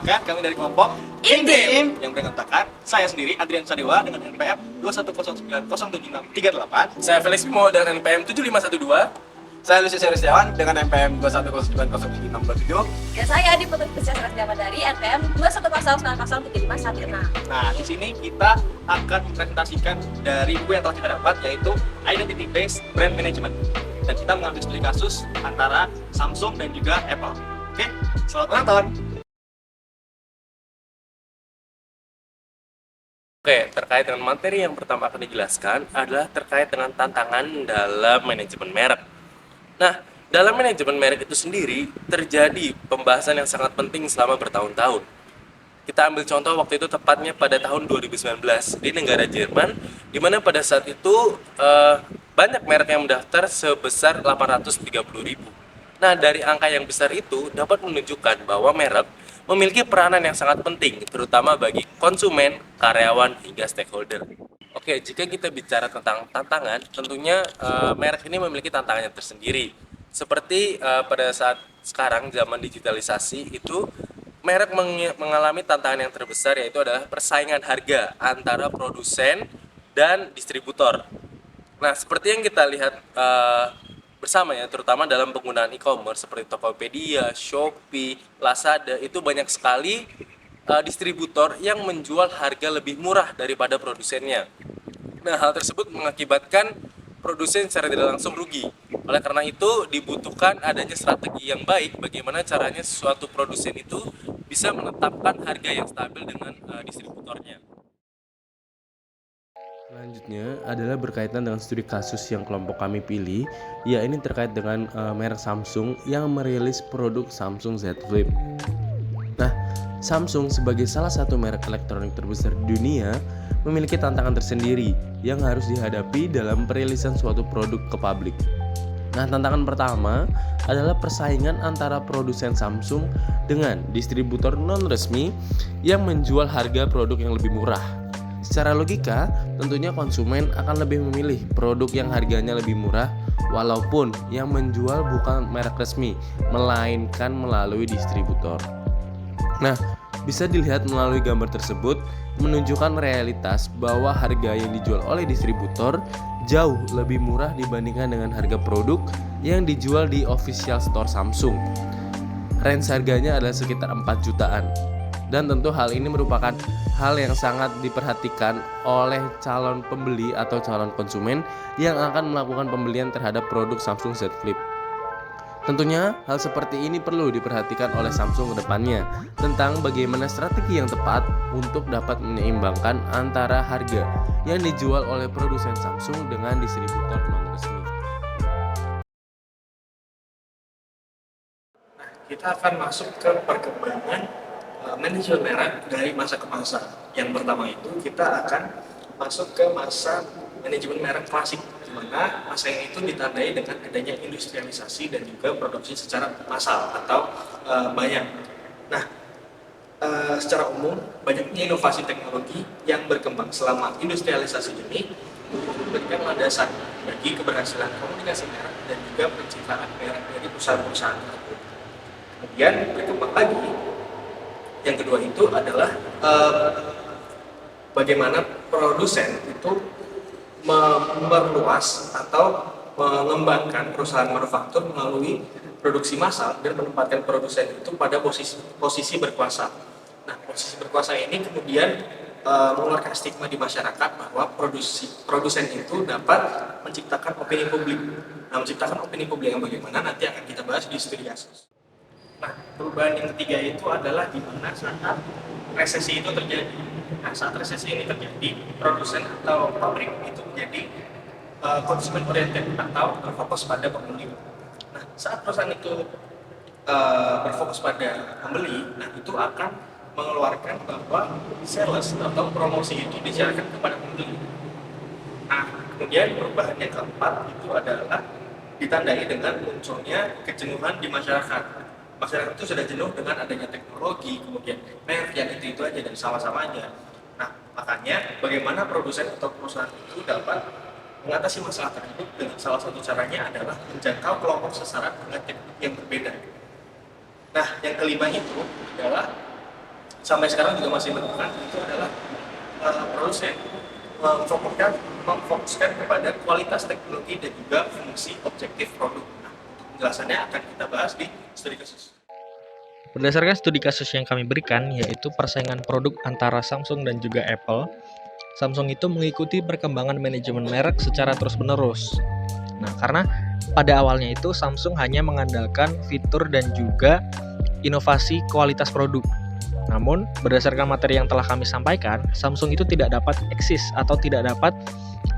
Perkenalkan, kami dari kelompok Intim yang beranggotakan saya sendiri Adrian Sadewa dengan NPM 210907638. Saya Felix Bimo dengan NPM 7512. Saya Lucius Heristiawan dengan NPM 2109097. Dan saya Adi Putri Prisca Sarasjama dari NPM 210907516. Nah, di sini kita akan mempresentasikan dari buku yang telah kita dapat, yaitu Identity Based Brand Management. Dan kita mengambil studi kasus antara Samsung dan juga Apple. Oke, selamat menonton. Oke, terkait dengan materi yang pertama akan dijelaskan adalah terkait dengan tantangan dalam manajemen merek. Nah, dalam manajemen merek itu sendiri terjadi pembahasan yang sangat penting selama bertahun-tahun. Kita ambil contoh waktu itu tepatnya pada tahun 2019 di negara Jerman, di mana pada saat itu banyak merek yang mendaftar sebesar 830.000. Nah, dari angka yang besar itu dapat menunjukkan bahwa merek memiliki peranan yang sangat penting, terutama bagi konsumen, karyawan, hingga stakeholder. Oke, jika kita bicara tentang tantangan, tentunya merek ini memiliki tantangannya tersendiri. Seperti pada saat sekarang zaman digitalisasi itu, merek mengalami tantangan yang terbesar, yaitu adalah persaingan harga antara produsen dan distributor. Nah, seperti yang kita lihat bersama ya, terutama dalam penggunaan e-commerce seperti Tokopedia, Shopee, Lazada, itu banyak sekali distributor yang menjual harga lebih murah daripada produsennya. Nah, hal tersebut mengakibatkan produsen secara tidak langsung rugi. Oleh karena itu, dibutuhkan adanya strategi yang baik bagaimana caranya suatu produsen itu bisa menetapkan harga yang stabil dengan distributornya. Selanjutnya adalah berkaitan dengan studi kasus yang kelompok kami pilih, yaitu terkait dengan merek Samsung yang merilis produk Samsung Z Flip. Nah, Samsung sebagai salah satu merek elektronik terbesar di dunia memiliki tantangan tersendiri yang harus dihadapi dalam perilisan suatu produk ke publik. Nah, tantangan pertama adalah persaingan antara produsen Samsung dengan distributor non-resmi yang menjual harga produk yang lebih murah. Secara logika, tentunya konsumen akan lebih memilih produk yang harganya lebih murah walaupun yang menjual bukan merek resmi, melainkan melalui distributor. Nah, bisa dilihat melalui gambar tersebut menunjukkan realitas bahwa harga yang dijual oleh distributor jauh lebih murah dibandingkan dengan harga produk yang dijual di official store Samsung. Range harganya adalah sekitar 4 jutaan. Dan tentu hal ini merupakan hal yang sangat diperhatikan oleh calon pembeli atau calon konsumen yang akan melakukan pembelian terhadap produk Samsung Z Flip. Tentunya hal seperti ini perlu diperhatikan oleh Samsung ke depannya tentang bagaimana strategi yang tepat untuk dapat menyeimbangkan antara harga yang dijual oleh produsen Samsung dengan distributor non-resmi. Kita akan masuk ke perkembangan manajemen merek dari masa ke masa. Yang pertama itu kita akan masuk ke masa manajemen merek klasik, di mana masa yang itu ditandai dengan adanya industrialisasi dan juga produksi secara massal atau banyak. Nah, secara umum banyaknya inovasi teknologi yang berkembang selama industrialisasi ini memberikan landasan bagi keberhasilan komunikasi merek dan juga penciptaan merek dari perusahaan-perusahaan tersebut. Kemudian berkembang lagi, yang kedua itu adalah bagaimana produsen itu memperluas atau mengembangkan perusahaan manufaktur melalui produksi massal dan menempatkan produsen itu pada posisi berkuasa. Nah, posisi berkuasa ini kemudian mengeluarkan stigma di masyarakat bahwa produsen itu dapat menciptakan opini publik. Nah, menciptakan opini publik yang bagaimana nanti akan kita bahas di studi kasus. Nah, perubahan yang ketiga itu adalah di mana saat resesi itu terjadi. Nah, saat resesi ini terjadi, produsen atau pabrik itu menjadi konsumen oriented atau berfokus pada pembeli. Nah, saat perusahaan itu berfokus pada pembeli, nah itu akan mengeluarkan bahwa sales atau promosi itu dijalankan kepada pembeli. Nah, kemudian perubahan yang keempat itu adalah ditandai dengan munculnya kejenuhan di masyarakat. Masyarakat itu sudah jenuh dengan adanya teknologi, kemudian merek yang itu aja dan sama-sama aja. Nah, makanya bagaimana produsen atau perusahaan itu dapat mengatasi masalah tersebut dengan salah satu caranya adalah menjangkau kelompok sasaran dengan teknik yang berbeda. Nah, yang kelima itu adalah sampai sekarang juga masih menemukan itu adalah produsen memfokuskan kepada kualitas teknologi dan juga fungsi objektif produk. Nah, untuk penjelasannya akan kita bahas di studi kasus. Berdasarkan studi kasus yang kami berikan, yaitu persaingan produk antara Samsung dan juga Apple, Samsung itu mengikuti perkembangan manajemen merek secara terus-menerus. Nah, karena pada awalnya itu Samsung hanya mengandalkan fitur dan juga inovasi kualitas produk. Namun, berdasarkan materi yang telah kami sampaikan, Samsung itu tidak dapat eksis atau tidak dapat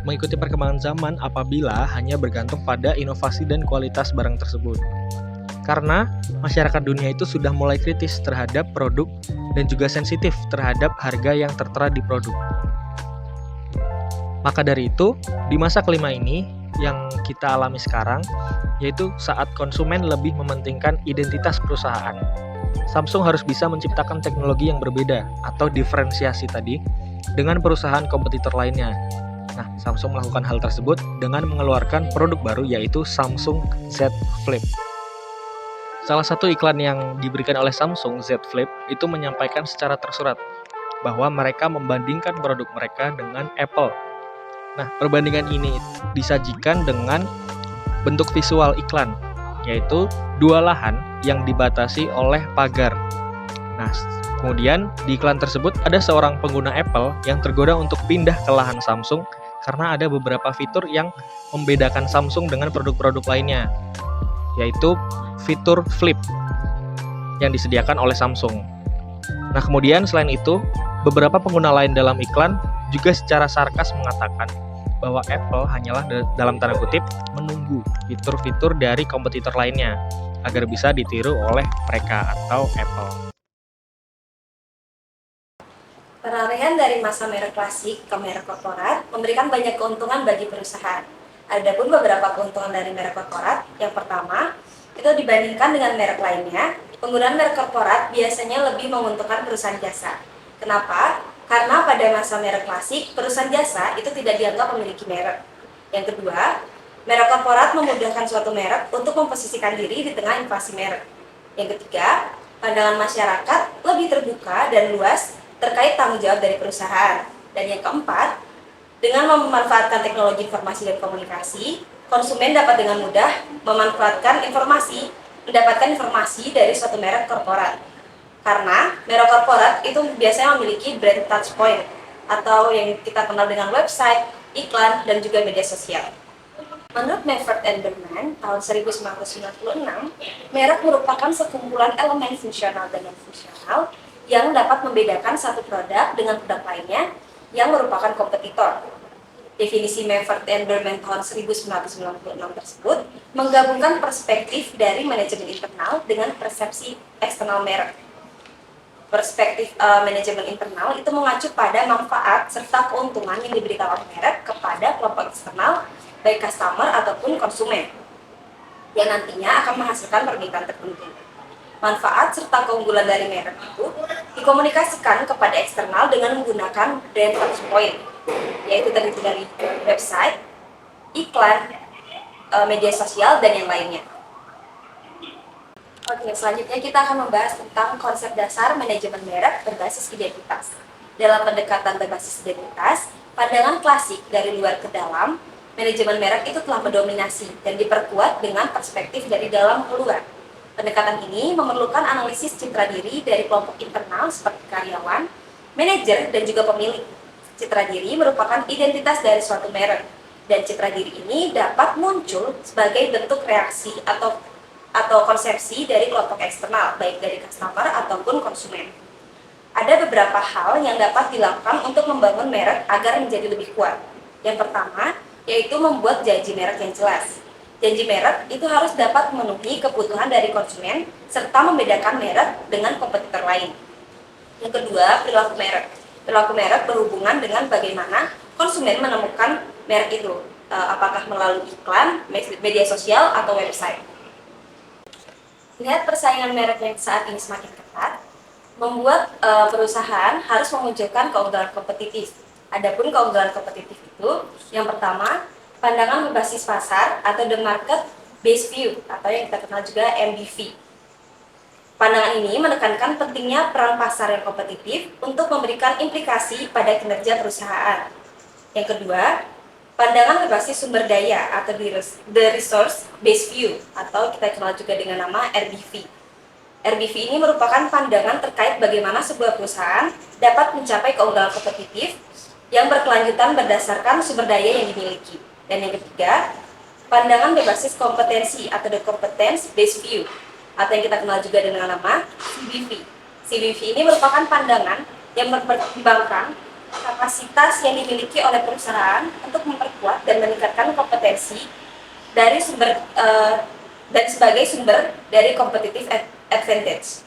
mengikuti perkembangan zaman apabila hanya bergantung pada inovasi dan kualitas barang tersebut. Karena masyarakat dunia itu sudah mulai kritis terhadap produk dan juga sensitif terhadap harga yang tertera di produk. Maka dari itu, di masa kelima ini yang kita alami sekarang, yaitu saat konsumen lebih mementingkan identitas perusahaan. Samsung harus bisa menciptakan teknologi yang berbeda atau diferensiasi tadi dengan perusahaan kompetitor lainnya. Nah, Samsung melakukan hal tersebut dengan mengeluarkan produk baru yaitu Samsung Z Flip. Salah satu iklan yang diberikan oleh Samsung Z Flip itu menyampaikan secara tersurat bahwa mereka membandingkan produk mereka dengan Apple. Nah, perbandingan ini disajikan dengan bentuk visual iklan, yaitu dua lahan yang dibatasi oleh pagar. Nah, kemudian di iklan tersebut ada seorang pengguna Apple yang tergoda untuk pindah ke lahan Samsung karena ada beberapa fitur yang membedakan Samsung dengan produk-produk lainnya, yaitu fitur flip yang disediakan oleh Samsung. Nah, kemudian selain itu, beberapa pengguna lain dalam iklan juga secara sarkas mengatakan bahwa Apple hanyalah dalam tanda kutip menunggu fitur-fitur dari kompetitor lainnya agar bisa ditiru oleh mereka atau Apple. Peralihan dari masa merek klasik ke merek korporat memberikan banyak keuntungan bagi perusahaan. Adapun beberapa keuntungan dari merek korporat, yang pertama, itu dibandingkan dengan merek lainnya, penggunaan merek korporat biasanya lebih menguntungkan perusahaan jasa. Kenapa? Karena pada masa merek klasik, perusahaan jasa itu tidak dianggap memiliki merek. Yang kedua, merek korporat memudahkan suatu merek untuk memposisikan diri di tengah inflasi merek. Yang ketiga, pandangan masyarakat lebih terbuka dan luas terkait tanggung jawab dari perusahaan. Dan yang keempat, dengan memanfaatkan teknologi informasi dan komunikasi, konsumen dapat dengan mudah mendapatkan informasi dari suatu merek korporat. Karena merek korporat itu biasanya memiliki brand touchpoint atau yang kita kenal dengan website, iklan, dan juga media sosial. Menurut Meffert and Berman tahun 1996, merek merupakan sekumpulan elemen fungsional dan non-fungsional yang dapat membedakan satu produk dengan produk lainnya yang merupakan kompetitor. Definisi Meffert and Berman tahun 1996 tersebut menggabungkan perspektif dari manajemen internal dengan persepsi eksternal merek. Perspektif manajemen internal itu mengacu pada manfaat serta keuntungan yang diberikan oleh merek kepada kelompok eksternal, baik customer ataupun konsumen, yang nantinya akan menghasilkan permintaan tertentu. Manfaat serta keunggulan dari merek itu dikomunikasikan kepada eksternal dengan menggunakan brand touchpoint, yaitu terdiri dari website, iklan, media sosial, dan yang lainnya. Oke, selanjutnya kita akan membahas tentang konsep dasar manajemen merek berbasis identitas. Dalam pendekatan berbasis identitas, pandangan klasik dari luar ke dalam, manajemen merek itu telah mendominasi dan diperkuat dengan perspektif dari dalam ke luar. Pendekatan ini memerlukan analisis citra diri dari kelompok internal seperti karyawan, manajer, dan juga pemilik. Citra diri merupakan identitas dari suatu merek, dan citra diri ini dapat muncul sebagai bentuk reaksi atau konsepsi dari kelompok eksternal, baik dari customer ataupun konsumen. Ada beberapa hal yang dapat dilakukan untuk membangun merek agar menjadi lebih kuat. Yang pertama, yaitu membuat janji merek yang jelas. Janji merek itu harus dapat memenuhi kebutuhan dari konsumen serta membedakan merek dengan kompetitor lain. Yang kedua, perilaku merek. Perilaku merek berhubungan dengan bagaimana konsumen menemukan merek itu, apakah melalui iklan, media sosial, atau website. Lihat persaingan merek yang saat ini semakin ketat, membuat perusahaan harus memunculkan keunggulan kompetitif. Adapun keunggulan kompetitif itu, yang pertama, pandangan berbasis pasar atau the market based view atau yang kita kenal juga MBV. Pandangan ini menekankan pentingnya peran pasar yang kompetitif untuk memberikan implikasi pada kinerja perusahaan. Yang kedua, pandangan berbasis sumber daya atau the resource based view atau kita kenal juga dengan nama RBV. RBV ini merupakan pandangan terkait bagaimana sebuah perusahaan dapat mencapai keunggulan kompetitif yang berkelanjutan berdasarkan sumber daya yang dimiliki. Dan yang ketiga, pandangan berbasis kompetensi atau the competence based view atau yang kita kenal juga dengan nama CBV. CBV ini merupakan pandangan yang mempertimbangkan kapasitas yang dimiliki oleh perusahaan untuk memperkuat dan meningkatkan kompetensi dari dan sebagai sumber dari competitive advantage.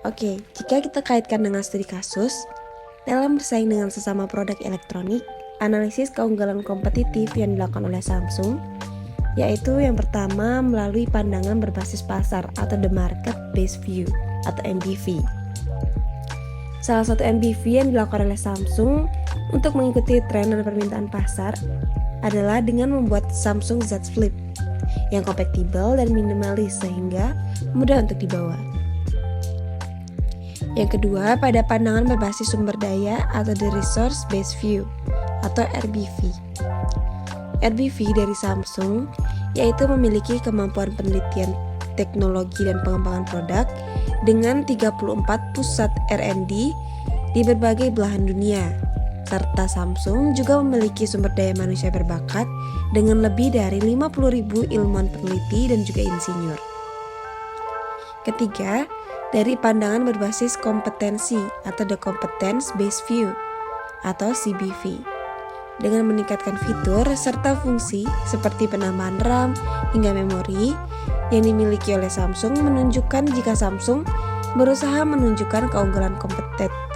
Oke, jika kita kaitkan dengan studi kasus, dalam bersaing dengan sesama produk elektronik, analisis keunggulan kompetitif yang dilakukan oleh Samsung, yaitu yang pertama melalui pandangan berbasis pasar atau the market based view atau MBV. Salah satu MBV yang dilakukan oleh Samsung untuk mengikuti tren dan permintaan pasar adalah dengan membuat Samsung Z Flip yang kompatibel dan minimalis sehingga mudah untuk dibawa. Yang kedua, pada pandangan berbasis sumber daya atau the resource based view atau RBV. RBV dari Samsung yaitu memiliki kemampuan penelitian teknologi dan pengembangan produk dengan 34 pusat R&D di berbagai belahan dunia, serta Samsung juga memiliki sumber daya manusia berbakat dengan lebih dari 50.000 ilmuwan peneliti dan juga insinyur. Ketiga, dari pandangan berbasis kompetensi atau the competence based view atau CBV. Dengan meningkatkan fitur serta fungsi seperti penambahan RAM hingga memori yang dimiliki oleh Samsung menunjukkan jika Samsung berusaha menunjukkan keunggulan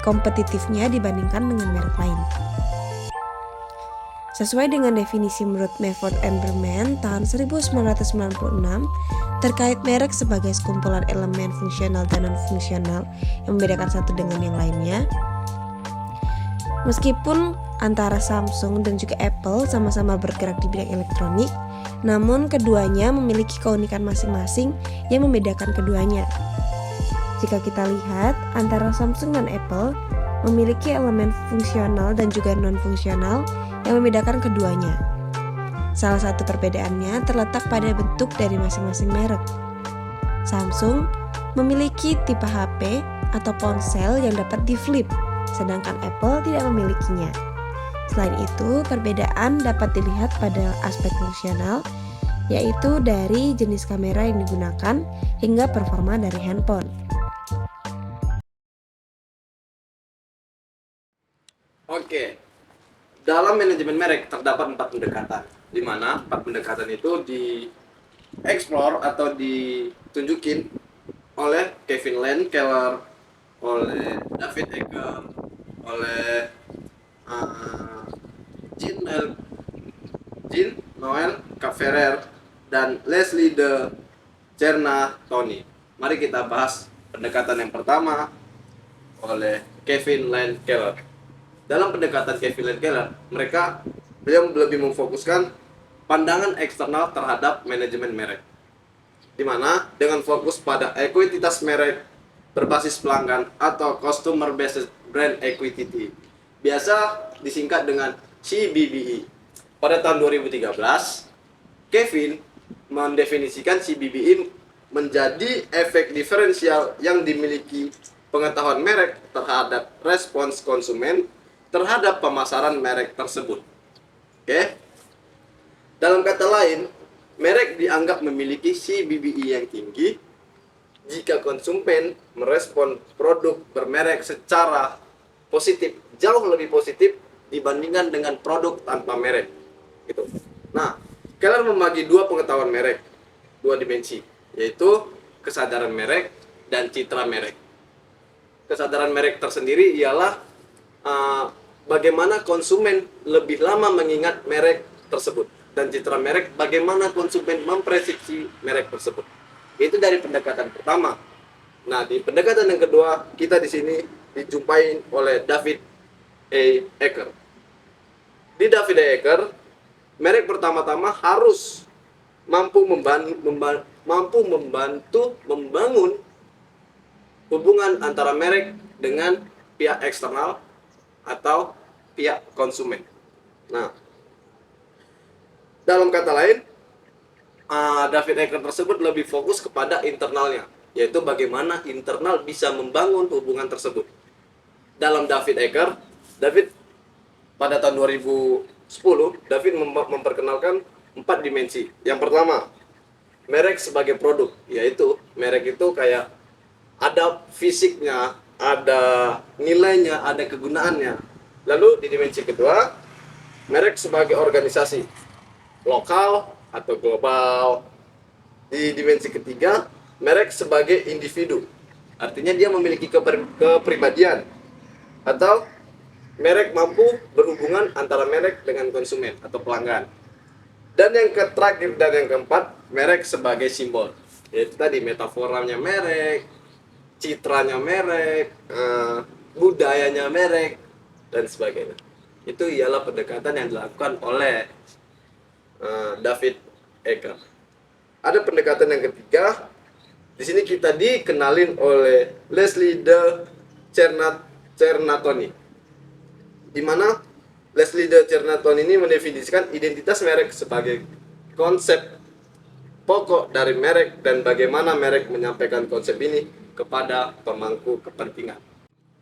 kompetitifnya dibandingkan dengan merek lain. Sesuai dengan definisi menurut Mefford and Berman tahun 1996 terkait merek sebagai sekumpulan elemen fungsional dan non-fungsional yang membedakan satu dengan yang lainnya. Meskipun antara Samsung dan juga Apple sama-sama bergerak di bidang elektronik, namun keduanya memiliki keunikan masing-masing yang membedakan keduanya. Jika kita lihat, antara Samsung dan Apple memiliki elemen fungsional dan juga non-fungsional yang membedakan keduanya. Salah satu perbedaannya terletak pada bentuk dari masing-masing merek. Samsung memiliki tipe HP atau ponsel yang dapat di-flip, sedangkan Apple tidak memilikinya. Selain itu, perbedaan dapat dilihat pada aspek fungsional, yaitu dari jenis kamera yang digunakan hingga performa dari handphone. Oke, dalam manajemen merek terdapat 4 pendekatan, di mana 4 pendekatan itu dieksplor atau ditunjukin oleh Kevin Lane Keller, oleh David Eker, oleh Jean Noel Caferer, dan Leslie de Cernatoni. Mari kita bahas pendekatan yang pertama oleh Kevin Lane Keller. Dalam pendekatan Kevin Lane Keller, beliau lebih memfokuskan pandangan eksternal terhadap manajemen merek, di mana dengan fokus pada ekuitas merek berbasis pelanggan atau customer based brand equity, biasa disingkat dengan CBBE. Pada tahun 2013, Kevin mendefinisikan CBBE menjadi efek diferensial yang dimiliki pengetahuan merek terhadap respons konsumen terhadap pemasaran merek tersebut. Oke? Dalam kata lain, merek dianggap memiliki CBBE yang tinggi jika konsumen merespon produk bermerek secara positif, jauh lebih positif dibandingkan dengan produk tanpa merek. Gitu. Nah, Keller membagi 2 pengetahuan merek, 2 dimensi, yaitu kesadaran merek dan citra merek. Kesadaran merek tersendiri ialah bagaimana konsumen lebih lama mengingat merek tersebut, dan citra merek bagaimana konsumen mempersepsi merek tersebut. Itu dari pendekatan pertama. Nah, di pendekatan yang kedua, kita di sini dijumpai oleh David A. Eker. Di David A. Eker, merek pertama-tama harus mampu mampu membantu membangun hubungan antara merek dengan pihak eksternal atau pihak konsumen. Nah, dalam kata lain, David Eckert tersebut lebih fokus kepada internalnya, yaitu bagaimana internal bisa membangun hubungan tersebut. Dalam David Eckert, pada tahun 2010, David memperkenalkan 4 dimensi. Yang pertama, merek sebagai produk, yaitu merek itu kayak ada fisiknya, ada nilainya, ada kegunaannya. Lalu di dimensi kedua, merek sebagai organisasi, lokal atau global. Di dimensi ketiga, merek sebagai individu, artinya dia memiliki kepribadian, atau merek mampu berhubungan antara merek dengan konsumen atau pelanggan. Dan yang terakhir dan yang keempat, merek sebagai simbol, yaitu tadi metaforanya merek, citranya merek, budayanya merek, dan sebagainya. Itu ialah pendekatan yang dilakukan oleh David Eckert. Ada pendekatan yang ketiga. Di sini kita dikenalin oleh Leslie de Cernatoni, di mana Leslie de Cernatoni ini mendefinisikan identitas merek sebagai konsep pokok dari merek dan bagaimana merek menyampaikan konsep ini kepada pemangku kepentingan.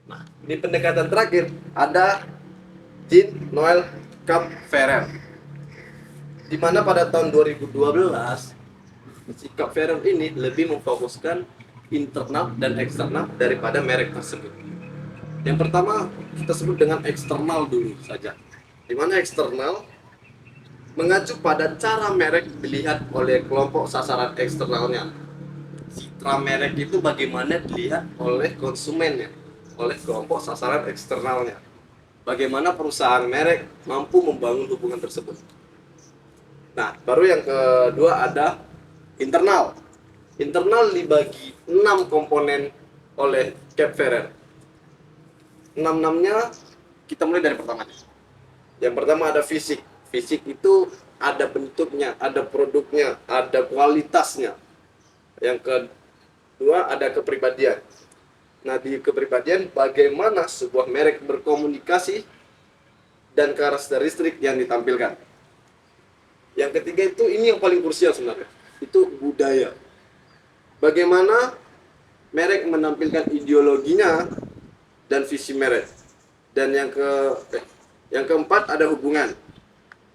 Nah, di pendekatan terakhir ada Jean-Noël Cap-Ferrer, di mana pada tahun 2012 si Cap-Ferrer ini lebih memfokuskan internal dan eksternal daripada merek tersebut. Yang pertama kita sebut dengan eksternal dulu saja, di mana eksternal mengacu pada cara merek dilihat oleh kelompok sasaran eksternalnya. Citra merek itu bagaimana dilihat oleh konsumennya, oleh kelompok sasaran eksternalnya. Bagaimana perusahaan merek mampu membangun hubungan tersebut. Nah, baru yang kedua ada internal. Internal dibagi 6 komponen oleh Cap-Ferrer. 6-6-nya kita mulai dari pertamanya. Yang pertama ada fisik. Fisik itu ada bentuknya, ada produknya, ada kualitasnya. Yang kedua ada kepribadian. Nah, di kepribadian bagaimana sebuah merek berkomunikasi dan karakteristik yang ditampilkan. Yang ketiga itu ini yang paling krusial sebenarnya, itu budaya. Bagaimana merek menampilkan ideologinya dan visi merek. Dan yang keempat ada hubungan.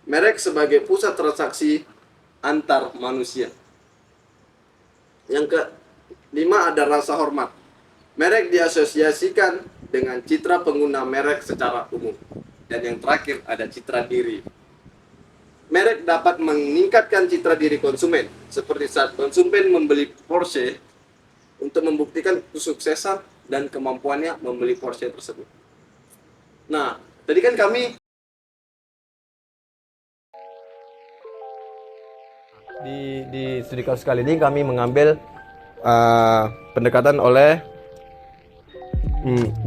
Merek sebagai pusat transaksi antar manusia. Yang kelima ada rasa hormat. Merek diasosiasikan dengan citra pengguna merek secara umum. Dan yang terakhir ada citra diri. Merek dapat meningkatkan citra diri konsumen, seperti saat konsumen membeli Porsche untuk membuktikan kesuksesan dan kemampuannya membeli Porsche tersebut. Nah, tadi kan kami di studi kasus kali ini kami mengambil pendekatan oleh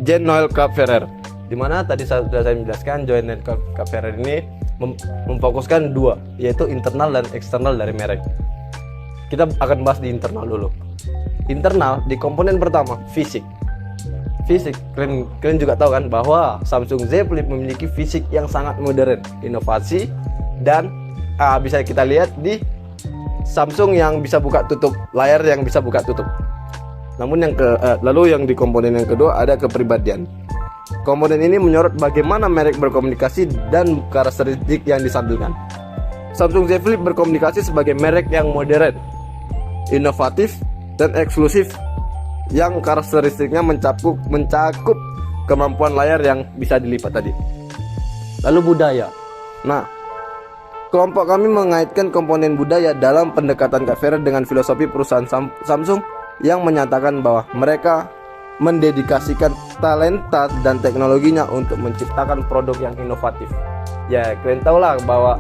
Jean-Noël Cap-Ferrer, di mana tadi sudah saya menjelaskan Jean-Noël Cap-Ferrer ini memfokuskan dua, yaitu internal dan eksternal dari merek. Kita akan bahas di internal dulu. Internal di komponen pertama, fisik. Fisik, kalian juga tahu kan bahwa Samsung Z Flip memiliki fisik yang sangat modern, inovasi, dan bisa kita lihat di Samsung yang bisa buka tutup, layar yang bisa buka tutup. Namun lalu yang di komponen yang kedua ada kepribadian. Komponen ini menyorot bagaimana merek berkomunikasi dan karakteristik yang disampaikan. Samsung Z Flip berkomunikasi sebagai merek yang modern, inovatif, dan eksklusif, yang karakteristiknya mencakup kemampuan layar yang bisa dilipat tadi. Lalu budaya. Nah, kelompok kami mengaitkan komponen budaya dalam pendekatan Cap-Ferrer dengan filosofi perusahaan Samsung yang menyatakan bahwa mereka mendedikasikan talenta dan teknologinya untuk menciptakan produk yang inovatif. Ya, kalian tahu lah bahwa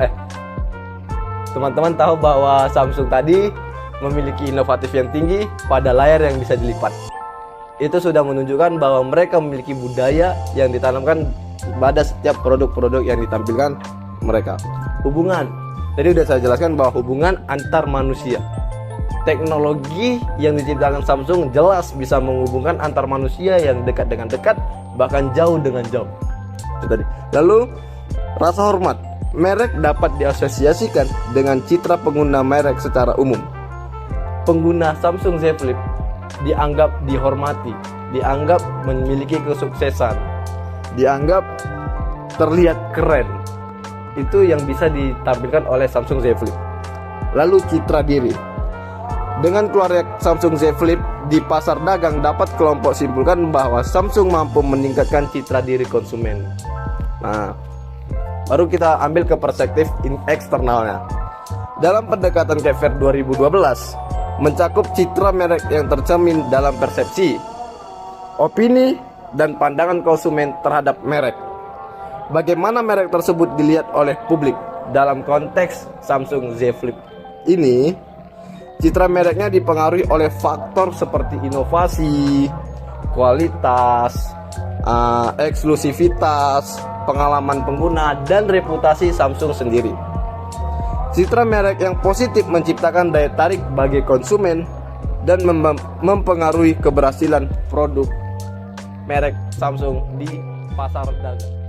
teman-teman tahu bahwa Samsung tadi memiliki inovatif yang tinggi pada layar yang bisa dilipat. Itu sudah menunjukkan bahwa mereka memiliki budaya yang ditanamkan pada setiap produk-produk yang ditampilkan mereka. Hubungan. Tadi sudah saya jelaskan bahwa hubungan antar manusia. teknologi yang diciptakan Samsung jelas bisa menghubungkan antar manusia yang dekat dengan dekat, bahkan jauh dengan jauh. Itu tadi. Lalu rasa hormat. Merek dapat diasosiasikan dengan citra pengguna merek secara umum. Pengguna Samsung Z Flip dianggap dihormati, dianggap memiliki kesuksesan, dianggap terlihat keren. Itu yang bisa ditampilkan oleh Samsung Z Flip. Lalu citra diri. Dengan keluarnya Samsung Z Flip di pasar dagang dapat kelompok simpulkan bahwa Samsung mampu meningkatkan citra diri konsumen. Nah, baru kita ambil ke perspektif eksternalnya. Dalam pendekatan Kepler 2012 mencakup citra merek yang tercermin dalam persepsi, opini, dan pandangan konsumen terhadap merek. Bagaimana merek tersebut dilihat oleh publik. Dalam konteks Samsung Z Flip ini, citra mereknya dipengaruhi oleh faktor seperti inovasi, kualitas, eksklusivitas, pengalaman pengguna, dan reputasi Samsung sendiri. Citra merek yang positif menciptakan daya tarik bagi konsumen dan mempengaruhi keberhasilan produk merek Samsung di pasar dagang.